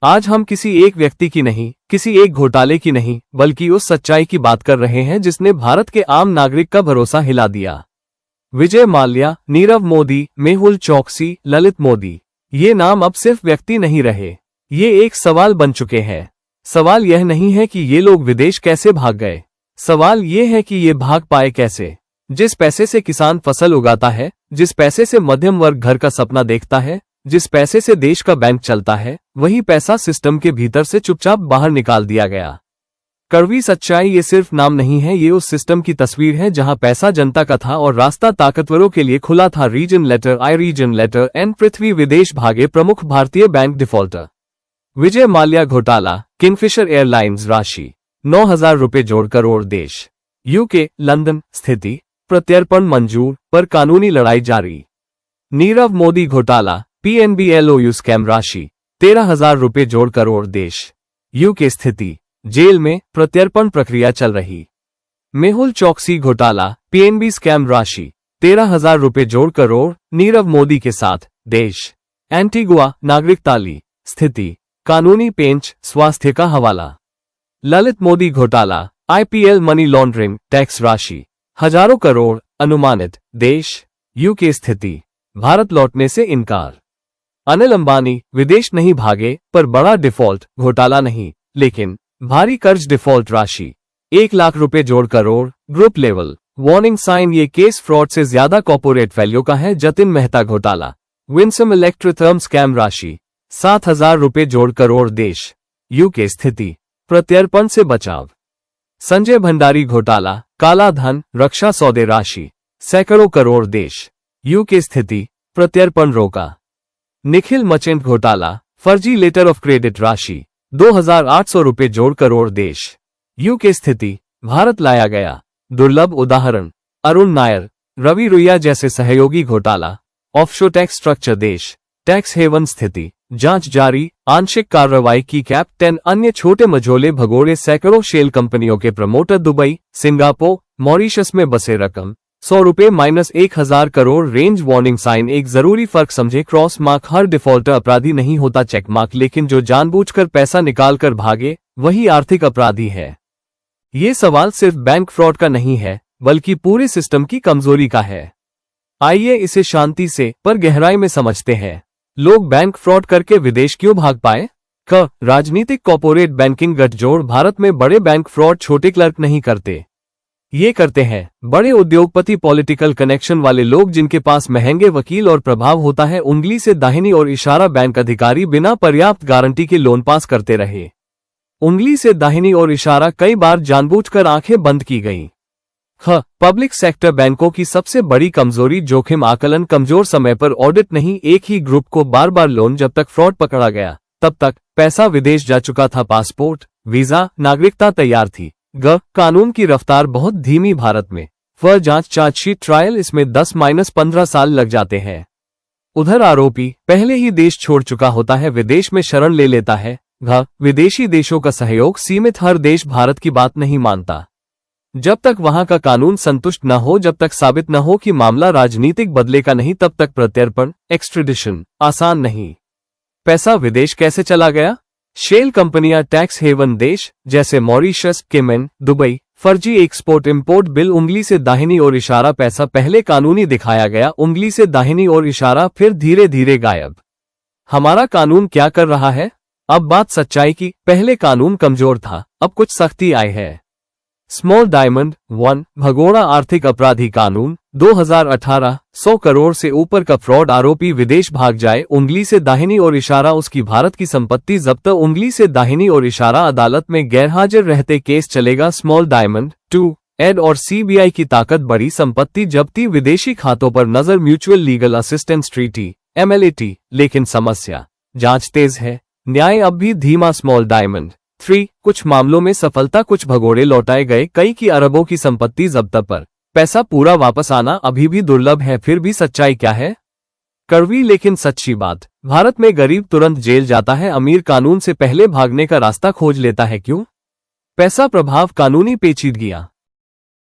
आज हम किसी एक व्यक्ति की नहीं, किसी एक घोटाले की नहीं, बल्कि उस सच्चाई की बात कर रहे हैं जिसने भारत के आम नागरिक का भरोसा हिला दिया। विजय माल्या, नीरव मोदी, मेहुल चोकसी, ललित मोदी, ये नाम अब सिर्फ व्यक्ति नहीं रहे, ये एक सवाल बन चुके हैं। सवाल यह नहीं है कि ये लोग विदेश कैसे भाग गए, सवाल ये है कि ये भाग पाए कैसे। जिस पैसे से किसान फसल उगाता है, जिस पैसे से मध्यम वर्ग घर का सपना देखता है, जिस पैसे से देश का बैंक चलता है, वही पैसा सिस्टम के भीतर से चुपचाप बाहर निकाल दिया गया। कड़वी सच्चाई ये सिर्फ नाम नहीं है, ये उस सिस्टम की तस्वीर है जहां पैसा जनता का था और रास्ता ताकतवरों के लिए खुला था। Reason letter, I reason letter and पृथ्वी विदेश भागे प्रमुख भारतीय बैंक डिफॉल्टर। विजय माल्या घोटाला, किंगफिशर एयरलाइंस राशि 9,000 रुपए जोड़ करोड़ देश। यूके लंदन स्थिति, प्रत्यर्पण मंजूर पर कानूनी लड़ाई जारी। नीरव मोदी घोटाला, PNB-LOU स्कैम राशि 13,000 रुपए जोड़ करोड़ देश। यूके स्थिति, जेल में प्रत्यर्पण प्रक्रिया चल रही। मेहुल चोकसी घोटाला, PNB स्कैम राशि 13,000 रुपए जोड़ करोड़, नीरव मोदी के साथ देश। एंटीगुआ नागरिकता ली, स्थिति, कानूनी पेंच, स्वास्थ्य का हवाला। ललित मोदी घोटाला, IPL मनी लॉन्ड्रिंग, टैक्स राशि हजारों करोड़, अनुमानित देश। यूके स्थिति, भारत लौटने से इनकार। अनिल अंबानी, विदेश नहीं भागे पर बड़ा डिफॉल्ट, घोटाला नहीं लेकिन भारी कर्ज डिफॉल्ट राशि 1 लाख रुपए जोड़ crore, group level warning sign. ये केस फ्रॉड से ज्यादा कॉर्पोरेट वैल्यू का है। जतिन मेहता घोटाला, विंसम इलेक्ट्रोथर्म स्कैम राशि 7,000 रुपए जोड़ करोड़ देश। यूके स्थिति, प्रत्यर्पण से बचाव। संजय भंडारी घोटाला, काला धन, रक्षा सौदे राशि सैकड़ों करोड़ देश। यूके स्थिति, प्रत्यर्पण रोका। निखिल मचेंट घोटाला, फर्जी लेटर ऑफ क्रेडिट राशि 2,800 रुपए जोड़ करोड़ देश। यूके स्थिति, भारत लाया गया दुर्लभ उदाहरण। अरुण नायर, रवि रुइया जैसे सहयोगी घोटाला, ऑफशोर टैक्स स्ट्रक्चर देश। टैक्स हेवन स्थिति, जांच जारी, आंशिक कार्रवाई की। कैप 10 अन्य छोटे मझोले भगोड़े, सैकड़ों शेल कंपनियों के प्रमोटर दुबई, सिंगापुर, मॉरिशस में बसे। रकम 100 रुपए -1,000 करोड़। Range warning sign. एक जरूरी फर्क समझे, क्रॉस मार्क हर डिफॉल्टर अपराधी नहीं होता, चेक मार्क, लेकिन जो जानबूझकर पैसा निकाल कर भागे वही आर्थिक अपराधी है। ये सवाल सिर्फ बैंक फ्रॉड का नहीं है, बल्कि पूरे सिस्टम की कमजोरी का है। आइए इसे शांति से पर गहराई में समझते हैं। लोग बैंक फ्रॉड करके विदेश क्यों भाग पाए? राजनीतिक कॉर्पोरेट बैंकिंग गठजोड़। भारत में बड़े बैंक फ्रॉड छोटे क्लर्क नहीं करते, ये करते हैं बड़े उद्योगपति, पॉलिटिकल कनेक्शन वाले लोग जिनके पास महंगे वकील और प्रभाव होता है। उंगली से दाहिनी ओर इशारा, बैंक अधिकारी बिना पर्याप्त गारंटी के लोन पास करते रहे। उंगली से दाहिनी ओर इशारा, कई बार जानबूझकर आंखें बंद की गईं। पब्लिक सेक्टर बैंकों की सबसे बड़ी कमजोरी जोखिम आकलन, कमजोर समय पर ऑडिट नहीं। एक ही ग्रुप को बार बार लोन, जब तक फ्रॉड पकड़ा गया तब तक पैसा विदेश जा चुका था। पासपोर्ट, वीजा, नागरिकता तैयार थी। कानून की रफ्तार बहुत धीमी भारत में। जांच, चार्जशीट, ट्रायल, इसमें 10-15 साल लग जाते हैं। उधर आरोपी पहले ही देश छोड़ चुका होता है, विदेश में शरण ले लेता है। विदेशी देशों का सहयोग सीमित, हर देश भारत की बात नहीं मानता। जब तक वहां का कानून संतुष्ट न हो, जब तक साबित न हो कि मामला राजनीतिक बदले का नहीं, तब तक प्रत्यर्पण, एक्सट्रेडिशन आसान नहीं। पैसा विदेश कैसे चला गया? शेल कंपनियां, टैक्स हेवन देश जैसे मॉरिशस, केमन, दुबई, फर्जी एक्सपोर्ट इंपोर्ट बिल। उंगली से दाहिनी ओर इशारा, पैसा पहले कानूनी दिखाया गया, उंगली से दाहिनी ओर इशारा, फिर धीरे धीरे गायब। हमारा कानून क्या कर रहा है? अब बात सच्चाई की, पहले कानून कमजोर था, अब कुछ सख्ती आई है। स्मॉल डायमंड 1 भगोड़ा आर्थिक अपराधी कानून 2018, 100 करोड़ से ऊपर का फ्रॉड, आरोपी विदेश भाग जाए, उंगली से दाहिनी ओर इशारा, उसकी भारत की संपत्ति जब्त, उंगली से दाहिनी ओर इशारा, अदालत में गैरहाजिर रहते केस चलेगा। स्मॉल डायमंड 2 एड और CBI की ताकत, बड़ी संपत्ति जब्ती, विदेशी खातों पर नजर, mutual legal assistance treaty MLAT। लेकिन समस्या, जांच तेज है, न्याय अब भी धीमा। स्मॉल डायमंड 3 कुछ मामलों में सफलता, कुछ भगोड़े लौटाए गए, कई की अरबों की संपत्ति जब्त पर पैसा पूरा वापस आना अभी भी दुर्लभ है। फिर भी सच्चाई क्या है? कड़वी लेकिन सच्ची बात, भारत में गरीब तुरंत जेल जाता है, अमीर कानून से पहले भागने का रास्ता खोज लेता है। क्यों? पैसा प्रभाव, कानूनी पेचीदगियां।